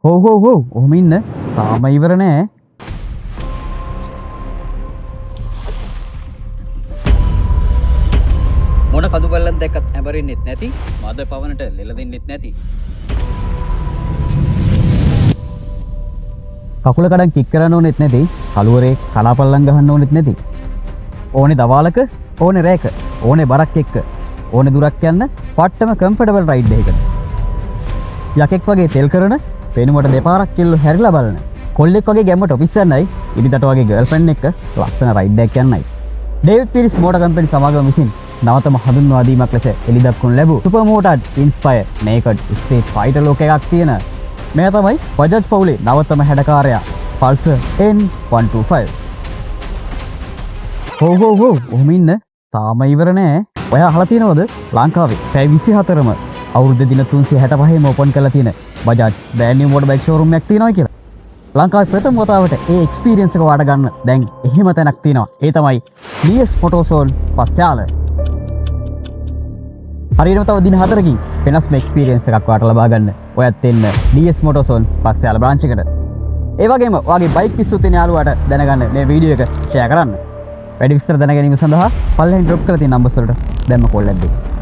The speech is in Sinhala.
හෝ ඔහොම ඉන්න. තාම ඉවර නෑ. මොන කඳු බල්ලන් දැක්කත් ඇඹරෙන්නෙත් නැති මද පවනට ලෙල දෙන්නෙත් නැති කකුල කඩන් කික් කරන්න ඕනෙත් නැති කළුවරේ කලාපල්ලන් ගහන්න ඕනෙත් නැති ඕනේ දවාලක ඕනේ රෑක ඕනේ බරක් එක්ක ඕනේ දුරක් යන්න පට්ටම කම්ෆර්ටබල් රයිඩ් එකකට යකෙක් වගේ තෙල් කරන පේනුමට දෙපාරක් කිල්ල හැරිලා බලන කොල්ලෙක් වගේ ගැම්මට ඔෆිස් යන්නයි ඉදිරියට වගේ ගර්ල්ෆ්‍රෙන්ඩ් එක්ක ලස්සන රයිඩ් එකක් යන්නයි ඩේවිඩ් පීරිස් මෝටර් කම්පැනි සමාගම විසින් නවතම හඳුන්වා දීමක් ලෙස එළිදක්වනු ලැබූ සුපර් මෝටර්ඩ් ඉන්ස්පයර් නේකඩ් ස්ට්‍රීට් ෆයිටර් ලෝක එකක් තියෙන මෙය තමයි බජාජ් පවුලේ නවතම හැඩකාරයා පල්සර් N125 හෝ ඔහොම ඉන්න තාම ඉවර නෑ ඔයා අහලා තියෙනවද ලංකාවේ පැය 24ම අවුරුදු දින 365ම ඕපන් කරලා තියෙන Bajaj brand New motor bike showroom එකක් තියෙනවා කියලා ලංකාවේ ප්‍රථම වතාවට ඒ එක්ස්පීරියන්ස් එක වාට ගන්න දැන් එහෙම තැනක් තියෙනවා ඒ තමයි DS Motorzone පස්යාල හරියටම තව දින 4කින් වෙනස්ම එක්ස්පීරියන්ස් එකක් වාට ලබා ගන්න ඔයත් එන්න DS Motorzone පස්යාල බ්‍රාන්ච් එකට ඒ වගේම ඔයාගේ බයික් පිස්සු තියෙන යාළුවාට දැනගන්න මේ වීඩියෝ එක ෂෙයා කරන්න වැඩි විස්තර දැන ගැනීම සඳහා පල්ලෙන් ඩ්‍රොප් කරලා තියෙන නම්බර්ස් වලට දැම්ම කෝල් එකක් දෙන්න